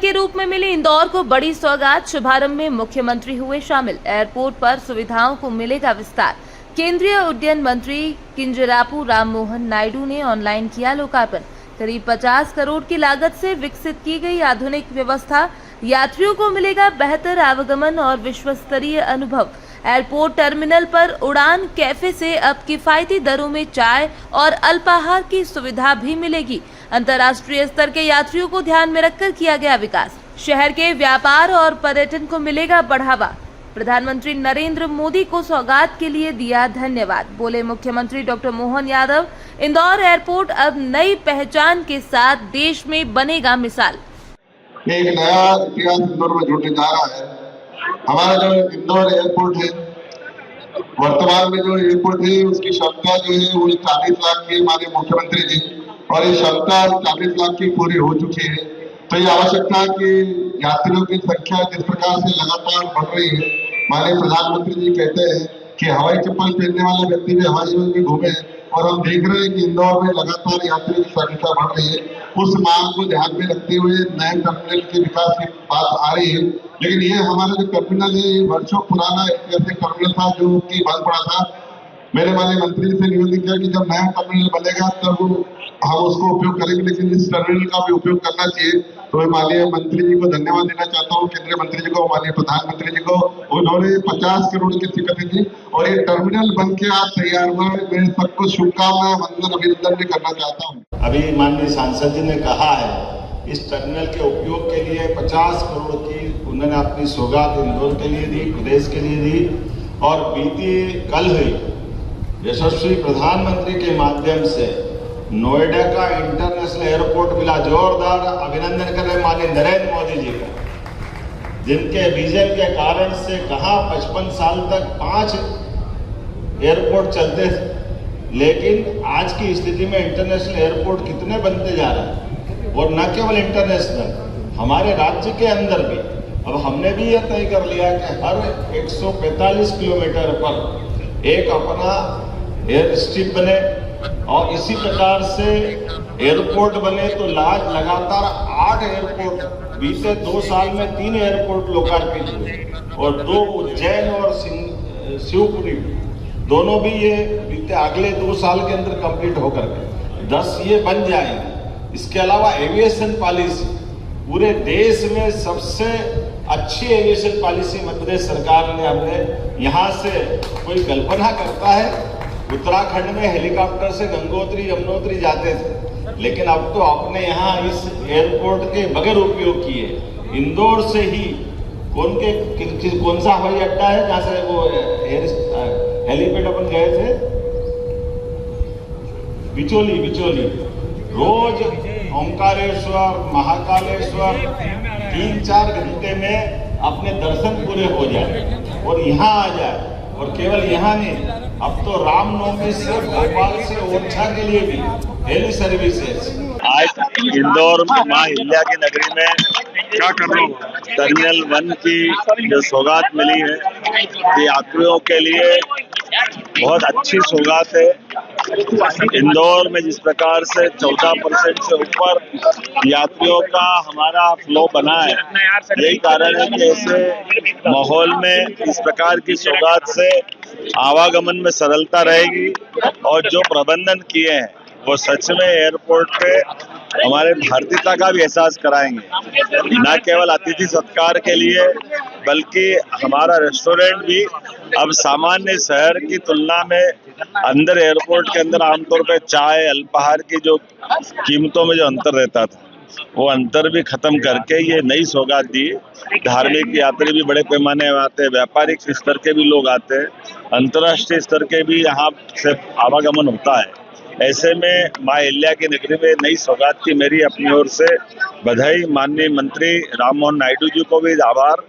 के रूप में मिली इंदौर को बड़ी सौगात। शुभारंभ में मुख्यमंत्री हुए शामिल। एयरपोर्ट पर सुविधाओं को मिलेगा विस्तार। केंद्रीय उड्डयन मंत्री किंजरापू राममोहन नायडू ने ऑनलाइन किया लोकार्पण। करीब 50 करोड़ की लागत से विकसित की गई आधुनिक व्यवस्था। यात्रियों को मिलेगा बेहतर आवागमन और विश्वस्तरीय अनुभव। एयरपोर्ट टर्मिनल पर उड़ान कैफे से अब किफायती दरों में चाय और अल्पाहार की सुविधा भी मिलेगी। अंतर्राष्ट्रीय स्तर के यात्रियों को ध्यान में रखकर किया गया विकास। शहर के व्यापार और पर्यटन को मिलेगा बढ़ावा। प्रधानमंत्री नरेंद्र मोदी को सौगात के लिए दिया धन्यवाद। बोले मुख्यमंत्री डॉक्टर मोहन यादव, इंदौर एयरपोर्ट अब नई पहचान के साथ देश में बनेगा मिसाल। एक नया इतिहास इंदौर में जुड़ने जा रहा है। हमारा जो इंदौर एयरपोर्ट है, वर्तमान में जो एयरपोर्ट है उसकी क्षमता जो है वो 40 लाख की माननीय मुख्यमंत्री जी, और ये क्षमता 40 लाख की पूरी हो चुकी है। तो ये आवश्यकता है कि यात्रियों की संख्या जिस प्रकार से लगातार बढ़ रही है, माननीय प्रधानमंत्री जी कहते हैं कि हवाई चप्पल पहनने वाले व्यक्ति भी हवाई जहाज में घूमे, और हम देख रहे हैं कि इंदौर में लगातार यात्रियों की संख्या बढ़ रही है। उस मांग को ध्यान में रखते हुए नए टर्मिनल के विकास की बात आ रही है। लेकिन ये हमारा जो टर्मिनल है, ये वर्षों पुराना एक ऐसे टर्मिनल था जो कि बंद पड़ा था। मेरे माननीय मंत्री से निवेदन किया कि जब नया टर्मिनल बनेगा तब हम उसको उपयोग करेंगे, लेकिन इस टर्मिनल का भी उपयोग करना चाहिए। तो मैं माननीय मंत्री जी को धन्यवाद देना चाहता हूँ, केंद्रीय मंत्री जी को, माननीय प्रधानमंत्री जी को। उन्होंने 50 करोड़ की टिकट दी और ये टर्मिनल बन के आज तैयार हुआ है। मैं सबको शुभकामनाएं, वंदन, अभिनंदन भी करना चाहता हूँ। अभी माननीय सांसद जी ने कहा है इस टर्मिनल के उपयोग के लिए 50 करोड़ की उन्होंने अपनी सौगात इंदौर के लिए दी, प्रदेश के लिए दी। और बीती कल हुई यशस्वी प्रधानमंत्री के माध्यम से नोएडा का इंटरनेशनल एयरपोर्ट मिला। जोरदार अभिनंदन कर रहे माननीय नरेंद्र मोदी जी का, जिनके विजन के कारण से कहाँ 55 साल तक 5 एयरपोर्ट चलते थे, लेकिन आज की स्थिति में इंटरनेशनल एयरपोर्ट कितने बनते जा रहे हैं। और न केवल इंटरनेशनल, हमारे राज्य के अंदर भी अब हमने भी यह तय कर लिया कि हर 145 किलोमीटर पर एक अपना एयर स्ट्रिप बने, और इसी प्रकार से एयरपोर्ट बने। तो लगातार 8 एयरपोर्ट, बीते 2 साल में 3 एयरपोर्ट लोकार्पित हुए, और 2 उज्जैन और शिवपुरी दोनों भी ये बीते अगले 2 साल के अंदर कंप्लीट होकर के 10 ये बन जाएंगे। इसके अलावा एविएशन पॉलिसी, पूरे देश में सबसे अच्छी एविएशन पॉलिसी मध्य प्रदेश सरकार ने हमने यहाँ से कोई कल्पना करता है। उत्तराखंड में हेलीकॉप्टर से गंगोत्री यमुनोत्री जाते थे, लेकिन अब तो अपने यहाँ इस एयरपोर्ट के बगैर उपयोग किए इंदौर से ही कौन सा हवाई अड्डा है जहाँ से वो हेलीपैड अपन गए थे, बिचौली। रोज ओंकारेश्वर, महाकालेश्वर 3-4 घंटे में अपने दर्शन पूरे हो जाए और यहाँ आ जाए। और केवल यहाँ नहीं, अब तो रामनवमी से भोपाल से ओरछा के लिए भी हेली सर्विसेज। आज इंदौर माँ हिल्या की नगरी में क्या कर रहा हूँ, टर्मिनल 1 की जो सौगात मिली है, ये यात्रियों के लिए बहुत अच्छी सौगात है। इंदौर में जिस प्रकार से 14% से ऊपर यात्रियों का हमारा फ्लो बना है, यही कारण है कि ऐसे माहौल में इस प्रकार की सौगात से आवागमन में सरलता रहेगी। और जो प्रबंधन किए हैं वो सच में एयरपोर्ट पे हमारे भारतीयता का भी एहसास कराएंगे। न केवल अतिथि सत्कार के लिए, बल्कि हमारा रेस्टोरेंट भी अब सामान्य शहर की तुलना में अंदर एयरपोर्ट के अंदर आमतौर पे चाय अल्पाहार की जो कीमतों में जो अंतर रहता था, वो अंतर भी खत्म करके ये नई सौगात दी। धार्मिक यात्री भी बड़े पैमाने में आते हैं, व्यापारिक स्तर के भी लोग आते हैं, अंतर्राष्ट्रीय स्तर के भी यहाँ से आवागमन होता है। ऐसे में माँ हिल्या की नगरी में नई सौगात की मेरी अपनी ओर से बधाई। माननीय मंत्री राममोहन नायडू जी को भी आभार।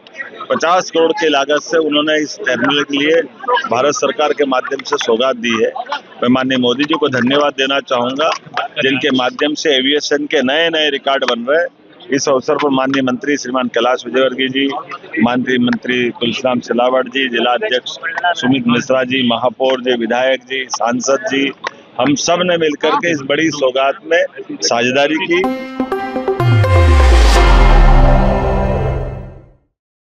50 करोड़ की लागत से उन्होंने इस टर्मिनल के लिए भारत सरकार के माध्यम से सौगात दी है। मैं माननीय मोदी जी को धन्यवाद देना चाहूँगा, जिनके माध्यम से एविएशन के नए नए रिकॉर्ड बन रहे हैं। इस अवसर पर माननीय मंत्री श्रीमान कैलाश विजयवर्गीय जी, माननीय मंत्री तुलसीराम सिलावट जी, जिला अध्यक्ष सुमित मिश्रा जी, महापौर जी, विधायक जी, सांसद जी, हम सब ने मिलकर के इस बड़ी सौगात में साझेदारी की।